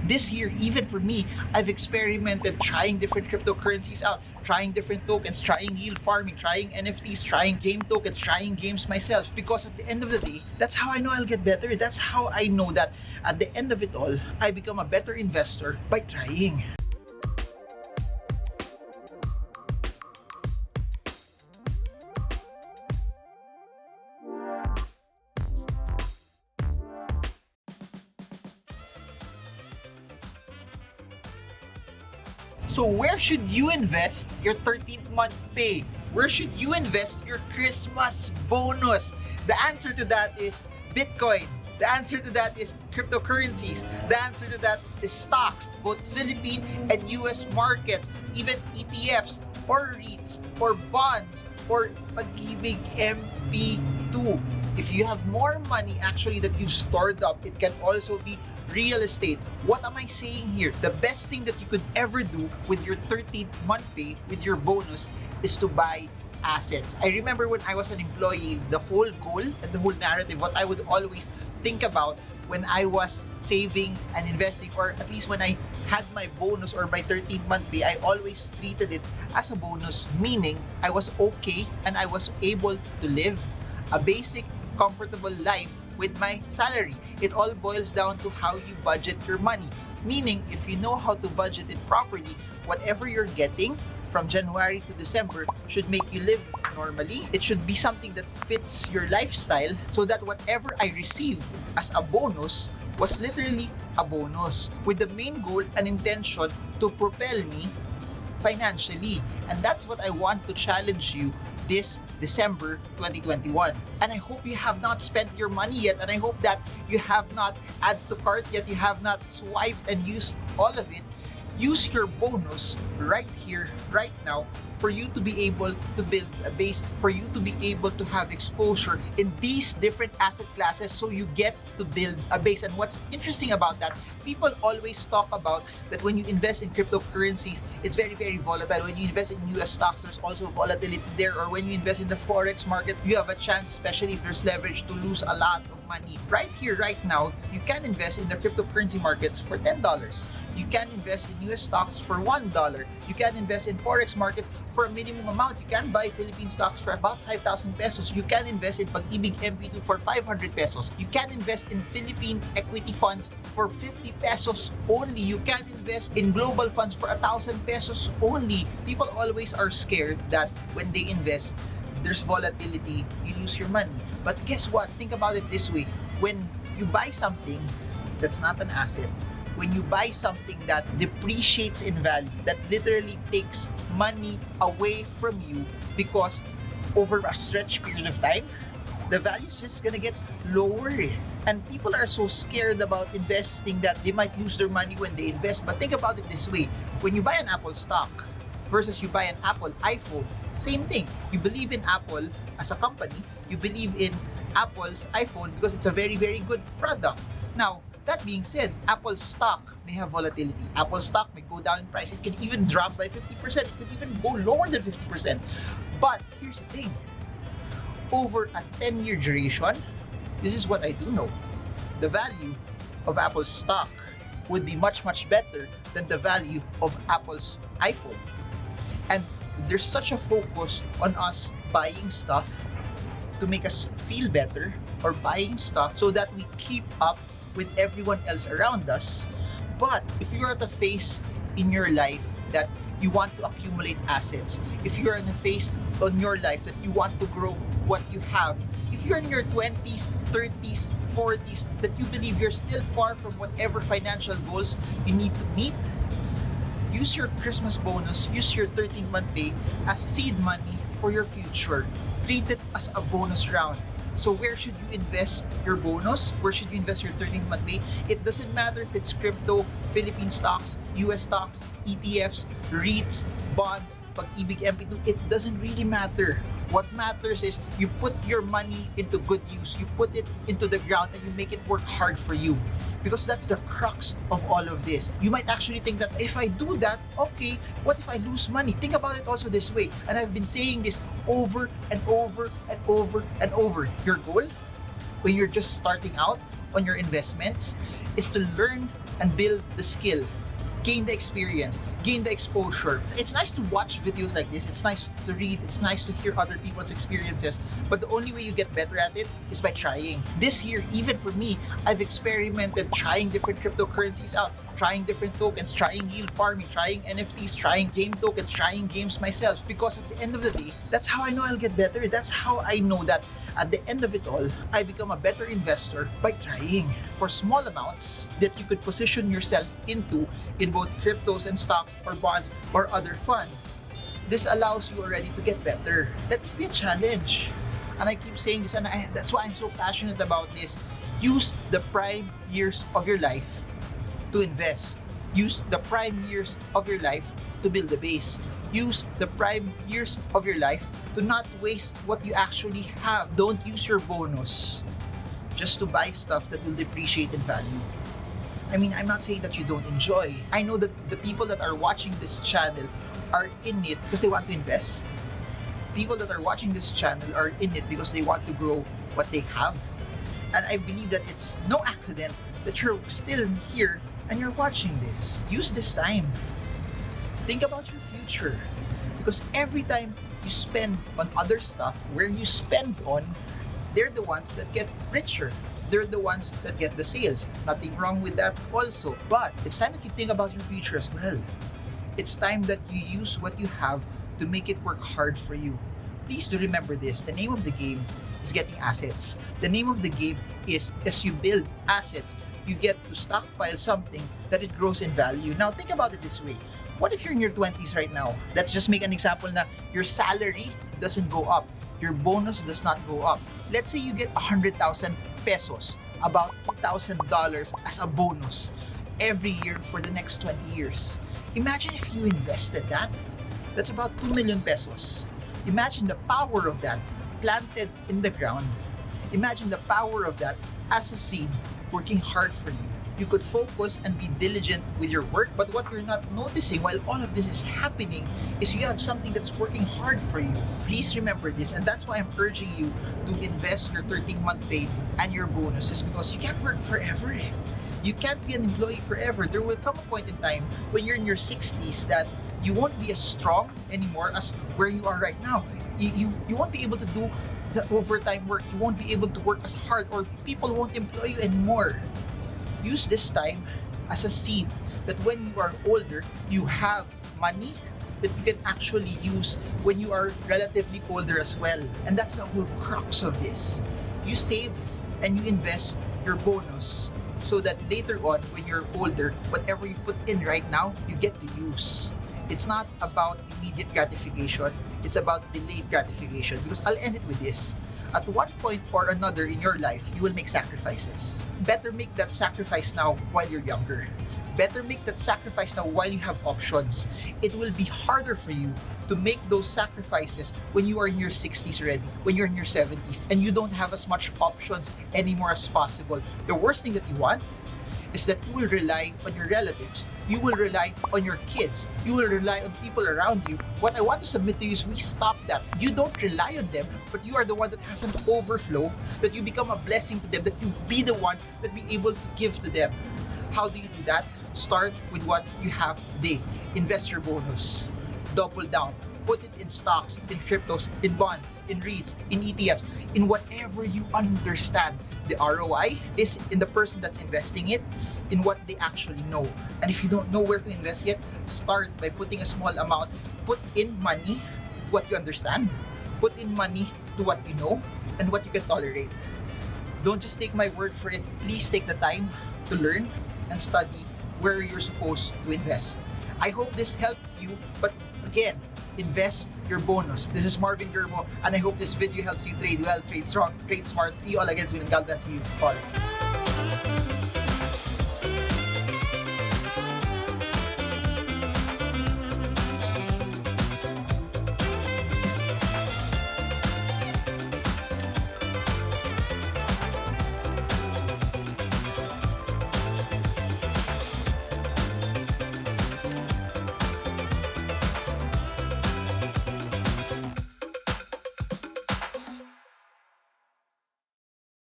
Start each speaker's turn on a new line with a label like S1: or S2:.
S1: This year, even for me, I've experimented trying different cryptocurrencies out, trying different tokens, trying yield farming, trying NFTs, trying game tokens, trying games myself, because at the end of the day, that's how I know I'll get better. That's how I know that at the end of it all, I become a better investor by trying. So where should you invest your 13th month pay? Where should you invest your Christmas bonus? The answer to that is Bitcoin. The answer to that is cryptocurrencies. The answer to that is stocks, both Philippine and US markets, even ETFs or REITs or bonds or Pag-ibig MP2. If you have more money actually that you've stored up, it can also be real estate. What am I saying here? The best thing that you could ever do with your 13th month pay, with your bonus, is to buy assets. I remember when I was an employee, the whole goal and the whole narrative, what I would always think about when I was saving and investing, or at least when I had my bonus or my 13th month pay, I always treated it as a bonus, meaning I was okay and I was able to live a basic, comfortable life with my salary. It all boils down to how you budget your money. Meaning, if you know how to budget it properly, whatever you're getting from January to December should make you live normally. It should be something that fits your lifestyle, so that whatever I received as a bonus was literally a bonus, with the main goal and intention to propel me financially. And that's what I want to challenge you this December 2021. And I hope you have not spent your money yet, and I hope that you have not added to cart yet, you have not swiped and used all of it. Use your bonus right here, right now, for you to be able to build a base, for you to be able to have exposure in these different asset classes, so you get to build a base. And what's interesting about that, people always talk about that when you invest in cryptocurrencies, it's very, very volatile. When you invest in US stocks, there's also volatility there. Or when you invest in the Forex market, you have a chance, especially if there's leverage, to lose a lot of money. Right here, right now, you can invest in the cryptocurrency markets for $10. You can invest in US stocks for $1. You can invest in Forex markets for a minimum amount. You can buy Philippine stocks for about 5,000 pesos. You can invest in Pag-ibig MP2 for 500 pesos. You can invest in Philippine equity funds for 50 pesos only. You can invest in global funds for 1,000 pesos only. People always are scared that when they invest, there's volatility, you lose your money. But guess what? Think about it this way. When you buy something that's not an asset, when you buy something that depreciates in value, that literally takes money away from you, because over a stretch period of time, the value is just gonna get lower. And people are so scared about investing that they might lose their money when they invest. But think about it this way. When you buy an Apple stock versus you buy an Apple iPhone, same thing. You believe in Apple as a company, you believe in Apple's iPhone because it's a very, very good product. Now, that being said, Apple stock may have volatility. Apple stock may go down in price. It can even drop by 50%. It could even go lower than 50%. But here's the thing. Over a 10-year duration, this is what I do know. The value of Apple's stock would be much, much better than the value of Apple's iPhone. And there's such a focus on us buying stuff to make us feel better, or buying stuff so that we keep up with everyone else around us. But if you're at a phase in your life that you want to accumulate assets, if you're in a phase on your life that you want to grow what you have, if you're in your 20s, 30s, 40s, that you believe you're still far from whatever financial goals you need to meet, use your Christmas bonus, use your 13th month pay as seed money for your future. Treat it as a bonus round. So where should you invest your bonus? Where should you invest your 13th month pay? It doesn't matter if it's crypto, Philippine stocks, US stocks, ETFs, REITs, bonds, Pag-ibig MP2. It doesn't really matter. What matters is you put your money into good use. You put it into the ground and you make it work hard for you. Because that's the crux of all of this. You might actually think that if I do that, okay, what if I lose money? Think about it also this way. And I've been saying this over and over and over and over. Your goal when you're just starting out on your investments is to learn and build the skill, gain the experience, gain the exposure. It's nice to watch videos like this, it's nice to read, it's nice to hear other people's experiences, but the only way you get better at it is by trying. This year, even for me, I've experimented trying different cryptocurrencies out, trying different tokens, trying yield farming, trying NFTs, trying game tokens, trying games myself, because at the end of the day, that's how I know I'll get better. That's how I know that at the end of it all, I become a better investor by trying. For small amounts that you could position yourself into in both cryptos and stocks or bonds or other funds, this allows you already to get better. Let this be a challenge. And I keep saying this, and that's why I'm so passionate about this. Use the prime years of your life to invest. Use the prime years of your life to build a base. Use the prime years of your life to not waste what you actually have. Don't use your bonus just to buy stuff that will depreciate in value. I mean, I'm not saying that you don't enjoy. I know that the people that are watching this channel are in it because they want to invest. People that are watching this channel are in it because they want to grow what they have. And I believe that it's no accident that you're still here and you're watching this. Use this time. Think about your future. Because every time you spend on other stuff, where you spend on, they're the ones that get richer. They're the ones that get the sales. Nothing wrong with that also. But it's time that you think about your future as well. It's time that you use what you have to make it work hard for you. Please do remember this. The name of the game is getting assets. The name of the game is, as you build assets, you get to stockpile something that it grows in value. Now think about it this way. What if you're in your 20s right now? Let's just make an example na your salary doesn't go up. Your bonus does not go up. Let's say you get 100,000 pesos, about $2,000 as a bonus every year for the next 20 years. Imagine if you invested that. That's about 2 million pesos. Imagine the power of that planted in the ground. Imagine the power of that as a seed working hard for you. You could focus and be diligent with your work, but what you're not noticing while all of this is happening is you have something that's working hard for you. Please remember this, and that's why I'm urging you to invest your 13-month pay and your bonuses, because you can't work forever. You can't be an employee forever. There will come a point in time when you're in your 60s that you won't be as strong anymore as where you are right now. You won't be able to do the overtime work. You won't be able to work as hard, or people won't employ you anymore. Use this time as a seed that when you are older, you have money that you can actually use when you are relatively older as well. And that's the whole crux of this. You save and you invest your bonus so that later on, when you're older, whatever you put in right now, you get to use. It's not about immediate gratification, it's about delayed gratification. Because I'll end it with this. At one point or another in your life, you will make sacrifices. Better make that sacrifice now while you're younger. Better make that sacrifice now while you have options. It will be harder for you to make those sacrifices when you are in your 60s already, when you're in your 70s, and you don't have as much options anymore as possible. The worst thing that you want is that you will rely on your relatives. You will rely on your kids. You will rely on people around you. What I want to submit to you is we stop that. You don't rely on them, but you are the one that has an overflow, that you become a blessing to them, that you be the one that be able to give to them. How do you do that? Start with what you have today. Invest your bonus. Double down. Put it in stocks, in cryptos, in bonds, in REITs, in ETFs, in whatever you understand. The ROI is in the person that's investing it, in what they actually know. And if you don't know where to invest yet, start by putting a small amount. Put in money to what you understand. Put in money to what you know and what you can tolerate. Don't just take my word for it. Please take the time to learn and study where you're supposed to invest. I hope this helped you, but again, invest your bonus. This is Marvin Germo, and I hope this video helps you trade well, trade strong, trade smart. See you all again soon, and God bless you all.